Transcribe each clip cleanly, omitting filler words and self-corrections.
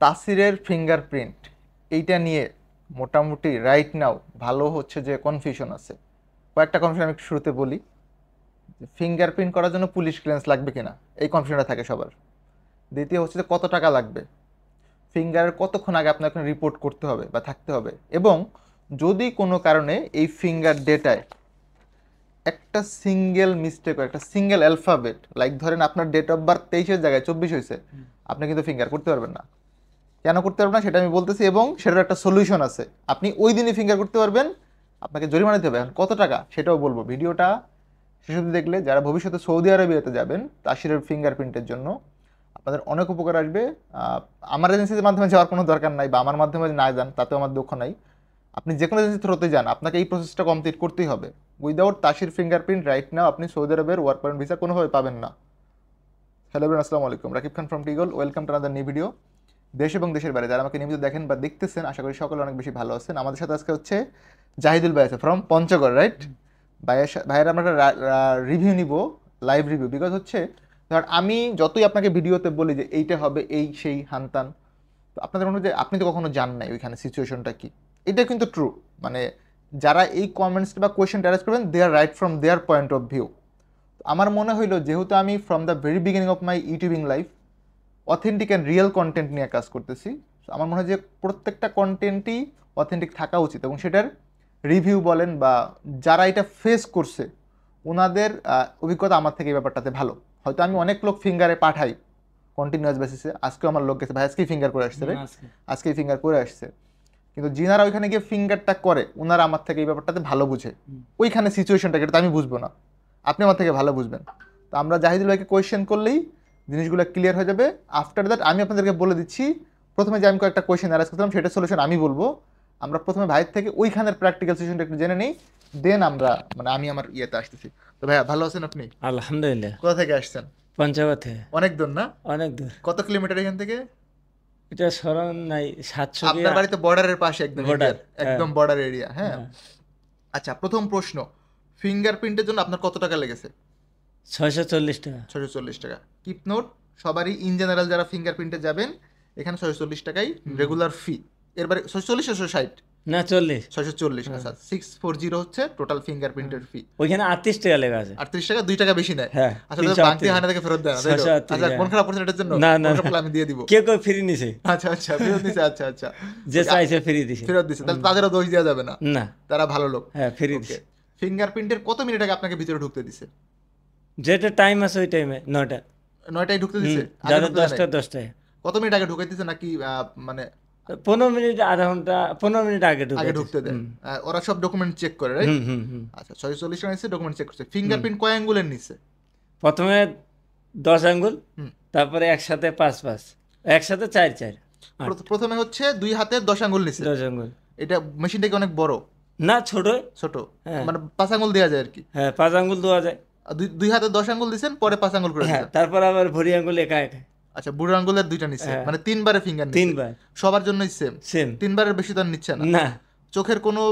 তাসিরের fingerprint এইটা নিয়ে মোটামুটি রাইট নাও ভালো হচ্ছে যে কনফিউশন আছে। কয়েকটা কনফিউশন আমি শুরুতে বলি। ফিঙ্গারপ্রিন্ট করার জন্য পুলিশ ক্লিয়ারেন্স লাগবে কিনা, এই কনফিউশনটা থাকে সবার। দ্বিতীয় হচ্ছে যে কত টাকা লাগবে, ফিঙ্গারের কতক্ষণ আগে আপনাকে রিপোর্ট করতে হবে বা থাকতে হবে, এবং যদি কোনো কারণে এই ফিঙ্গার ডেটায় একটা সিঙ্গেল মিস্টেক, একটা সিঙ্গেল অ্যালফাবেট, লাইক ধরেন আপনার ডেট অফ বার্থ 23-এর জায়গায় 24 হয়েছে, আপনি কিন্তু ফিঙ্গার করতে পারবেন না। কেন করতে পারবেন না সেটা আমি বলতেছি, এবং সেটার একটা সলিউশন আছে। আপনি ওই দিনই ফিঙ্গার করতে পারবেন, আপনাকে জরিমানা দিতে হবে। এখন কত টাকা সেটাও বলবো। ভিডিওটা শেষ অবধি দেখলে যারা ভবিষ্যতে সৌদি আরবিয়াতে যাবেন তাসিরের ফিঙ্গারপ্রিন্টের জন্য আপনাদের অনেক উপকার আসবে। আমার এজেন্সির মাধ্যমে যাওয়ার কোনো দরকার নাই, বা আমার মাধ্যমে না যান তাতেও আমার দুঃখ নাই। আপনি যে কোনো এজেন্সি থ্রুতে যান, আপনাকে এই প্রসেসটা কমপ্লিট করতেই হবে। উইদাউট তাসির ফিঙ্গারপ্রিন্ট রাইট নাও আপনি সৌদি আরবের ওয়ার্ক পারমিট ভিসা কোনোভাবে পাবেন না। হ্যালো এভরিওয়ান, আসসালামু আলাইকুম। রাকিব খান ফ্রম টিগল। Welcome to another new video. দেশ এবং দেশের বাইরে যারা আমাকে নিয়মিত দেখেন বা দেখতেছেন, আশা করি সকলে অনেক বেশি ভালো আছেন। আমাদের সাথে আজকে হচ্ছে জাহিদুল ভাই আছে ফ্রম পঞ্চগড়, রাইট? ভাইয়ের আমরা একটা রিভিউ নিব, লাইভ রিভিউ। বিকজ হচ্ছে ধর আমি যতই আপনাকে ভিডিওতে বলি যে এইটা হবে, এই সেই হানতান, তো আপনাদের মনে হয় যে আপনি তো কখনো জান নাই ওইখানে সিচুয়েশনটা কি। এটা কিন্তু ট্রু। মানে যারা এই কমেন্টস বা কোয়েশ্চেনটা অ্যারেজ করবেন, they are right from their point of view. আমার মনে হইলো যেহেতু আমি from the very beginning of my YouTubing life authentic and real content নিয়ে কাজ করতেছি, আমার মনে হয় যে প্রত্যেকটা কন্টেন্টই অথেন্টিক থাকা উচিত, এবং সেটার রিভিউ বলেন বা যারা এটা ফেস করছে ওনাদের অভিজ্ঞতা আমার থেকে এই ব্যাপারটাতে ভালো। হয়তো আমি অনেক লোক ফিঙ্গারে পাঠাই কন্টিনিউয়াস বেসিসে, আজকেও আমার লোক গেছে ভাই আজকেই ফিঙ্গার করে আসছে, রে আজকেই ফিঙ্গার করে আসছে, কিন্তু যিনারা ওইখানে গিয়ে ফিঙ্গারটা করে ওনারা আমার থেকে এই ব্যাপারটাতে ভালো বুঝে। ওইখানে সিচুয়েশনটা এটা আমি বুঝবো না, আপনি আমার থেকে ভালো বুঝবেন। তো আমরা জাহিদুল ভাইকে কোয়েশ্চেন করলেই জিনিসগুলো ক্লিয়ার হয়ে যাবে। আফটার দ্যাট আমি আপনাদেরকে বলে দিচ্ছি, প্রথমে যে আমি কয়েকটা কোয়েশ্চেন অ্যারেজ করলাম সেটার সলিউশন আমি বলবো। আমরা প্রথমে ভাইয়ের থেকে ওইখানের প্র্যাকটিক্যাল সিচুয়েশনটা একটু জেনে নিই, দেন আমরা আমি আমার ইয়েতে আসতেছি। তো ভাইয়া ভালো আছেন আপনি? আলহামদুলিল্লাহ। কোথা থেকে আসছেন? পঞ্চগড় থেকে। অনেক দূর না? অনেক দূর। কত কিলোমিটার এখান থেকে? এটা স্মরণ নাই, 700 আপনার বাড়ি তো বর্ডারের পাশে, একদম বর্ডার, একদম বর্ডার এরিয়া। হ্যাঁ, আচ্ছা, প্রথম প্রশ্ন, ফিঙ্গারপ্রিন্টের জন্য আপনার কত টাকা লেগেছে? 640 টাকা। 640 টাকা। কিপ নোট, সবারই ইন জেনারেল যারা ফিঙ্গারপ্রিন্টে যাবেন এখানে 640 টাকাই রেগুলার ফি। এরবারে 640 660 না 40 640। আচ্ছা, 640 হচ্ছে টোটাল ফিঙ্গারপ্রিন্টের ফি। ওইখানে 38 টাকা লেখা আছে। 38 টাকা, 2 টাকা বেশি নেয়। হ্যাঁ, আচ্ছা, বাংতি হানা থেকে ফেরত দেন। আচ্ছা, মন খারাপ করছেন এটার জন্য? না না, আমি দিয়ে দিব। কেউ কেউ ফ্রি নিছে। আচ্ছা আচ্ছা, ফেরত দিছে। আচ্ছা আচ্ছা, যে চাইছে ফ্রি দিছে, ফেরত দিছে। তাহলে তাদেরও দোষ দেওয়া যাবে না, না তারা ভালো লোক। হ্যাঁ, ফ্রি দিছে। ফিঙ্গারপ্রিন্টের কত মিনিট আগে আপনাকে ভিতরে ঢুকতে দিছে? যেটা টাইম আছে ওই টাইমে 9টায় ঢুকতে দিছে। যারা 10টায়। কত মিনিট আগে ঢুকাইতেছে নাকি মানে 15 মিনিট, আধা ঘন্টা, 15 মিনিট আগে ঢুকতে দেয়? ওরা সব ডকুমেন্ট চেক করে, রাইট? আচ্ছা, 640 টাকা নিচ্ছে, ডকুমেন্ট চেক করছে। ফিঙ্গারপ্রিন্ট কয় অ্যাঙ্গুলের নিচ্ছে? প্রথমে 10 আঙ্গুল, তারপরে একসাথে 5 একসাথে 4 প্রথমে হচ্ছে 2 হাতে 10 আঙ্গুল নিচ্ছে। 10 আঙ্গুল। এটা মেশিনটা কি অনেক বড়? না, ছোট। মানে 5 আঙ্গুল দেওয়া যায় আর কি। হ্যাঁ, 5 আঙ্গুল দেওয়া যায়। 2 হাতে 10 আঙ্গুল দিচ্ছেন, পরে 5 আঙ্গুল করে দিচ্ছেন। তারপর আবার ভরি আঙ্গুল একা একা। আচ্ছা, বুড়ো আঙ্গুলের 2টা নিচ্ছে, মানে 3বারে ফিঙ্গার নিচ্ছে। 3বার সবার জন্যই সেম? 3বারের বেশি তো নিচ্ছে না। না, চোখের কোনো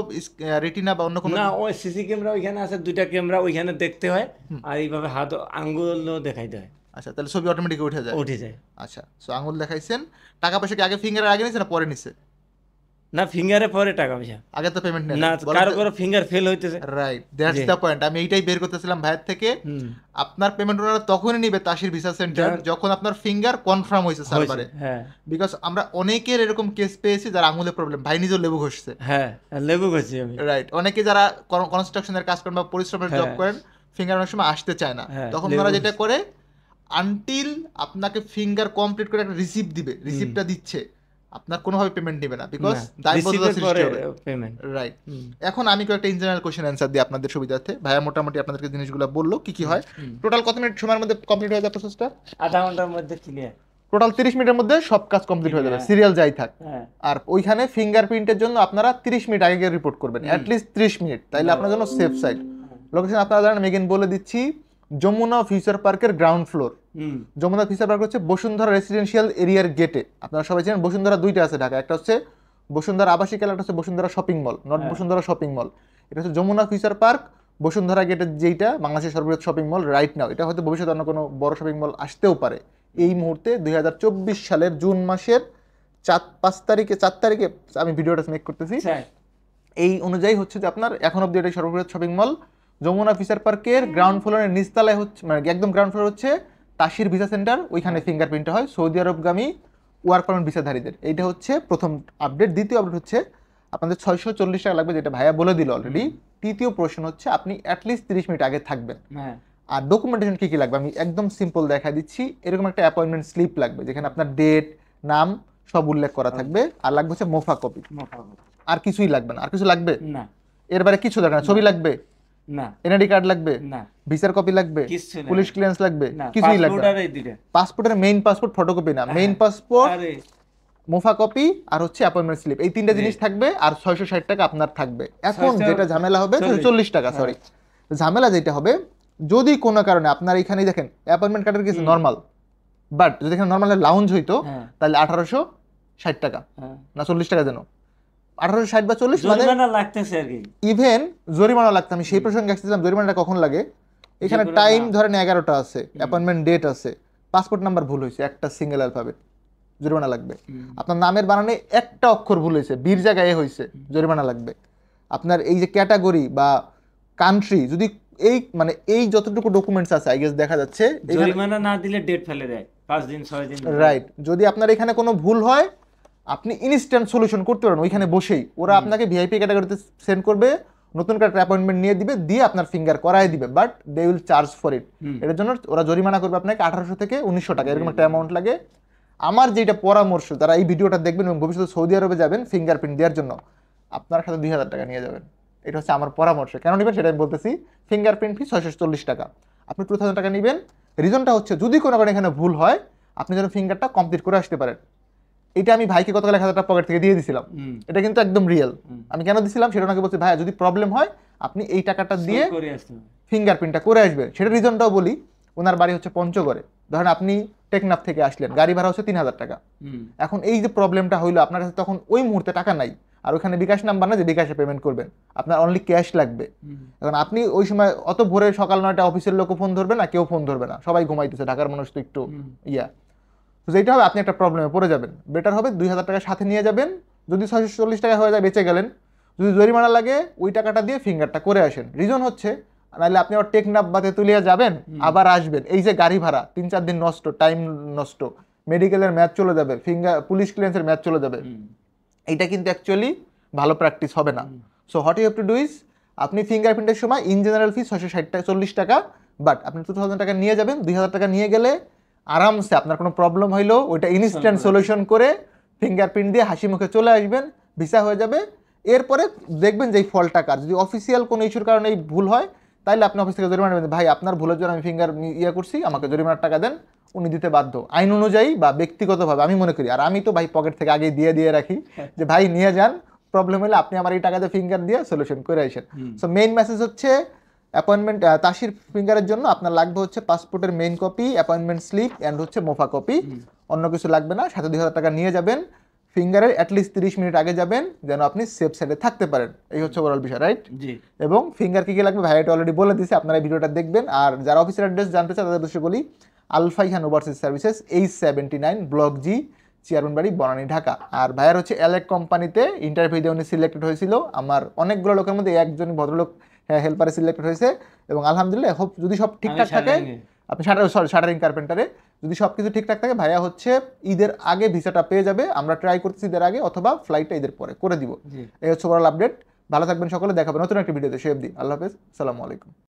রেটিনা বা অন্য কোনো? না, ওই সিসি ক্যামেরা ওইখানে আছে, 2টা ক্যামেরা ওইখানে দেখতে হয়, আর এইভাবে হাত আঙ্গুলও দেখাইতে হয়। আচ্ছা, তাহলে ছবি অটোমেটিক উঠে যায়। আচ্ছা, সো আঙ্গুল দেখাইছেন। টাকা পয়সা কি আগে ফিঙ্গারের আগে নিছে না পরে নিছে? না, ফিঙ্গারে পরে টাকা পয়সা। আগে তো পেমেন্ট নেই না, কারো কারো ফিঙ্গার ফেল হইতেছে। Right, that's the point. আমি এইটাই বের করতেছিলাম ভাইয়ের থেকে। আপনার পেমেন্ট ওনারা তখনই নিবে তাসির ভিসা সেন্টার যখন আপনার ফিঙ্গার কনফার্ম হয়েছে সার্ভারে। হ্যাঁ, বিকজ আমরা অনেকের এরকম কেস পেয়েছি যারা আঙুলে প্রবলেম, ভাই নিজেও লেবু ঘষছে। হ্যাঁ, লেবু ঘষছি আমি। রাইট, অনেকে যারা কনস্ট্রাকশনের কাজ করেন বা পরিশ্রমের জব করেন, ফিঙ্গার অনেক সময় আসতে চায় না, তখন ওনারা যেটা করে, আনটিল আপনাকে ফিঙ্গার কমপ্লিট করে একটা রিসিপ্ট দিবে, রিসিপ্টটা দিচ্ছে, আপনার কোনোভাবে পেমেন্ট নেবে না, বিকজ দায়বদ্ধতা সৃষ্টি হবে। রাইট। এখন আমি কয়েকটা ইঞ্জিনিয়ার কোশ্চেন অ্যান্সার দিই আপনাদের সুবিধার্থে। ভাইয়া মোটামুটি আপনাদেরকে জিনিসগুলো বললো কি কি হয়। টোটাল কত মিনিট সময়ের মধ্যে কমপ্লিট হয়ে যাবে প্রসেসটা? আধা ঘন্টার মধ্যে ক্লিয়ার। টোটাল 30 মিনিটের মধ্যে সব কাজ কমপ্লিট হয়ে যাবে, সিরিয়াল যাই থাক। আর ওইখানে ফিঙ্গারপ্রিন্টের জন্য আপনারা 30 মিনিট আগে রিপোর্ট করবেন, অ্যাটলিস্ট 30 মিনিট, তাইলে আপনার জন্য সেফ সাইড। লোকেশন আপনারা জানেন, আমি এগেন বলে দিচ্ছি, যমুনা ফিউচার পার্কের ground floor. Jamuna future park হচ্ছে বসুন্ধরা রেসিডেন্সিয়াল এরিয়ার গেটে। আপনারা সবাই জানেন বসুন্ধরা 2টা আছে ঢাকা, একটা হচ্ছে বসুন্ধরা আবাসিক এলাকা, একটা হচ্ছে Bashundhara shopping mall, not Bashundhara shopping mall. এটা হচ্ছে যমুনা ফিউচার পার্ক, বসুন্ধরা গেটের যেইটা বাংলাদেশের সর্ববৃহৎ শপিং মল রাইট নাও। এটা হয়তো ভবিষ্যতে অন্য কোনো বড় শপিং মল আসতেও পারে। এই মুহূর্তে 2024 সালের জুন মাসের 4 তারিখে আমি ভিডিওটা মেক করতেছি, এই অনুযায়ী হচ্ছে যে আপনার এখন অব্দি এটা সর্ববৃহৎ শপিং মল যমুনা ফিচার পার্কের গ্রাউন্ড ফ্লোরের নিচতলায় হচ্ছে, মানে একদম গ্রাউন্ড ফ্লোর হচ্ছে তাসির ভিসা সেন্টার, ওইখানে ফিঙ্গারপ্রিন্ট হয় সৌদি আরবগামী ওয়ার্ক পারমিট ভিসাধারীদের। এইটা হচ্ছে প্রথম আপডেট। দ্বিতীয় আপডেট হচ্ছে আপনাদের 640 টাকা লাগবে, যেটা ভাইয়া বলে দিল অলরেডি। তৃতীয় প্রশ্ন হচ্ছে আপনি অ্যাটলিস্ট 30 মিনিট আগে থাকবেন। আর ডকুমেন্টেশন কি কি লাগবে আমি একদম সিম্পল দেখা দিচ্ছি। এরকম একটা অ্যাপয়েন্টমেন্ট স্লিপ লাগবে, যেখানে আপনার ডেট, নাম সব উল্লেখ করা থাকবে। আর লাগবে হচ্ছে মোফা কপি। আর কিছুই লাগবে না। আর কিছু লাগবে না? এর বাইরে কিছু দরকার না। ছবি লাগবে না? এনআইডি কার্ড লাগবে না? ভিসার কপি লাগবে? পুলিশ ক্লিয়ারেন্স লাগবে? কিছুই লাগবে না। পাসপোর্টের মেইন পাসপোর্ট ফটোকপি না, মেইন পাসপোর্ট, মোফা কপি আর হচ্ছে অ্যাপয়েন্টমেন্ট স্লিপ, এই তিনটা জিনিস থাকবে। আর 660 টাকা আপনার থাকবে। এখন যেটা ঝামেলা হবে 640 টাকা, সরি, ঝামেলা যেটা হবে যদি কোনো কারণে আপনার এখানে দেখেন অ্যাপয়েন্টমেন্ট কার্ডের কিছু নর্মাল, বাট যদি এখানে নর্মাল লাউঞ্জ হইতো তাহলে 1860 টাকা না 40 টাকা যেন 1860 বা 40 মানে লাগতেছে আর কি, ইভেন জরিমানা লাগতো। আমি সেই প্রসঙ্গে আসছিলাম, জরিমানাটা কখন লাগে? এখানে টাইম ধরেন 11টা আছে, অ্যাপয়েন্টমেন্ট ডেট আছে, পাসপোর্ট নাম্বার ভুল হয়েছে, একটা সিঙ্গেল অ্যালফাবেট, জরিমানা লাগবে। আপনার নামের বানানে একটা অক্ষর ভুল হয়েছে, বীর জায়গায় এ হয়েছে, জরিমানা লাগবে। আপনার এই যে ক্যাটাগরি বা কান্ট্রি, যদি এই মানে এই যতটুকু ডকুমেন্টস আছে আই গেস দেখা যাচ্ছে, জরিমানা না দিলে ডেট ফেলে দেয় 5 দিন 6 দিন, রাইট। যদি আপনার এখানে কোনো ভুল হয় আপনি ইনস্ট্যান্ট সলিউশন করতে পারেন ওইখানে বসেই। ওরা আপনাকে ভিআইপি ক্যাটাগরিতে সেন্ড করবে, নতুন করে অ্যাপয়েন্টমেন্ট নিয়ে দিবে, দিয়ে আপনার ফিঙ্গার করায় দিবে, but they will charge for it. এটার জন্য ওরা জরিমানা করবে আপনাকে 1800 থেকে 1900 টাকা, এরকম একটা অ্যামাউন্ট লাগে। আমার যেটা পরামর্শ, যারা এই ভিডিওটা দেখবেন এবং ভবিষ্যতে সৌদি আরবে যাবেন ফিঙ্গারপ্রিন্ট দেওয়ার জন্য, আপনার সাথে 2000 টাকা নিয়ে যাবেন। এটা হচ্ছে আমার পরামর্শ। কেন নেবেন সেটা আমি বলতেছি। ফিঙ্গারপ্রিন্ট ফি 640 টাকা, আপনি 2000 টাকা নেবেন। রিজনটা হচ্ছে যদি কোনো কারণে এখানে ভুল হয় আপনি যেন ফিঙ্গারটা কমপ্লিট করে আসতে পারেন। এটা আমি ভাইকে গতকাল 1000 টাকা পকেট থেকে দিয়ে দিয়েছিলাম, এটা কিন্তু একদম রিয়েল। আমি কেন দিছিলাম সেটা ওনাকে বলছি, ভাই যদি প্রবলেম হয় আপনি এই টাকাটা দিয়ে ফিঙ্গারপ্রিন্টটা করে আসবেন। সেটা রিজনটাও বলি। ওনার বাড়ি হচ্ছে পঞ্চগড়ে, ধরেন আপনি টেকনাফ থেকে আসলেন, গাড়ি ভাড়া হচ্ছে 3000 টাকা। এখন এই যে প্রবলেমটা হইলো, আপনার কাছে তখন ওই মুহূর্তে টাকা নাই, আর ওখানে বিকাশ নাম্বার না যে বিকাশে পেমেন্ট করবেন, আপনার অনলি ক্যাশ লাগবে। এখন আপনি ওই সময় অত ভোরে সকাল 9টা অফিসের লোকও ফোন ধরবে না, কেউ ফোন ধরবে না, সবাই ঘুমাইতেছে, ঢাকার মানুষ তো একটু ইয়া। তো যেটা হবে আপনি একটা প্রবলেমে পড়ে যাবেন। বেটার হবে 2000 টাকা সাথে নিয়ে যাবেন। যদি 640 টাকা হয়ে যায় বেঁচে গেলেন, যদি জরিমানা লাগে ওই টাকাটা দিয়ে ফিঙ্গারটা করে আসেন। রিজন হচ্ছে নাহলে আপনি আবার টেকনাফ বা তেতুলিয়া যাবেন, আবার আসবেন, এই যে গাড়ি ভাড়া 3-4 দিন নষ্ট, টাইম নষ্ট, মেডিকেলের ম্যাচ চলে যাবে, পুলিশ ক্লিয়ারেন্সের ম্যাচ চলে যাবে। এইটা কিন্তু অ্যাকচুয়ালি ভালো প্র্যাকটিস হবে না। So what you have to do is, আপনি ফিঙ্গারপ্রিন্টের সময় ইন জেনারেল ফি 640 টাকা, বাট আপনি 2000 টাকা নিয়ে যাবেন। 2000 টাকা নিয়ে গেলে আরামসে আপনার কোনো প্রবলেম হইলো ওইটা ইনস্ট্যান্ট সলিউশন করে ফিঙ্গারপ্রিন্ট দিয়ে হাসি মুখে চলে আসবেন, ভিসা হয়ে যাবে। এরপরে দেখবেন যে এই ফল টাকার যদি অফিসিয়াল কোনো ইস্যুর কারণে এই ভুল হয়, তাহলে আপনি অফিস থেকে জরিমানা দেবেন, ভাই আপনার ভুলের জন্য আমি ফিঙ্গার করছি, আমাকে জরিমানার টাকা দেন। উনি দিতে বাধ্য আইন অনুযায়ী বা ব্যক্তিগতভাবে আমি মনে করি। আর আমি তো ভাই পকেট থেকে আগে দিয়ে রাখি যে ভাই নিয়ে যান, প্রবলেম হলে আপনি আমার এই টাকাতে ফিঙ্গার দিয়ে সলিউশন করে আসেন। সো মেইন মেসেজ হচ্ছে অ্যাপয়েন্টমেন্ট তাসির ফিঙ্গারের জন্য আপনার লাগবে হচ্ছে পাসপোর্টের main copy, appointment slip and হচ্ছে মোফা কপি, অন্য কিছু লাগবে না। সাথে 2000 টাকা নিয়ে যাবেন। ফিঙ্গারের অ্যাটলিস্ট 30 মিনিট আগে যাবেন যেন আপনি সেফ সাইডে থাকতে পারেন। এই হচ্ছে ওভারঅল বিষয়, রাইট? এবং ফিঙ্গার কি লাগবে ভাই এটা অলরেডি বলে দিয়েছে, আপনারা এই ভিডিওটা দেখবেন। আর যারা অফিসের অ্যাড্রেস জানতে চান তাদের উদ্দেশ্যে বলি, Alfaihan overseas services, H79 block G, chairman বাড়ি, বনানী, ঢাকা। আর ভাইয়ার হচ্ছে এলেক কোম্পানিতে ইন্টারভিউ দিয়ে উনি সিলেক্টেড হয়েছিল। আমার অনেকগুলো লোকের মধ্যে একজন ভদ্রলোক হেল্পারে সিলেক্টেড হয়েছে, এবং আলহামদুলিল্লাহ হোপ যদি সব ঠিকঠাক থাকে, আপনি শাটারিং কার্পেন্টারে যদি সব কিছু ঠিকঠাক থাকে, ভাইয়া হচ্ছে ঈদের আগে ভিসাটা পেয়ে যাবে। আমরা ট্রাই করতেছি ঈদের আগে, অথবা ফ্লাইটটা ঈদের পরে করে দিব। এই হচ্ছে ওভারঅল আপডেট। ভালো থাকবেন সকলে, দেখাবেন নতুন একটা ভিডিওতে। সে অবধি আল্লাহ হাফেজ, আসসালামু আলাইকুম।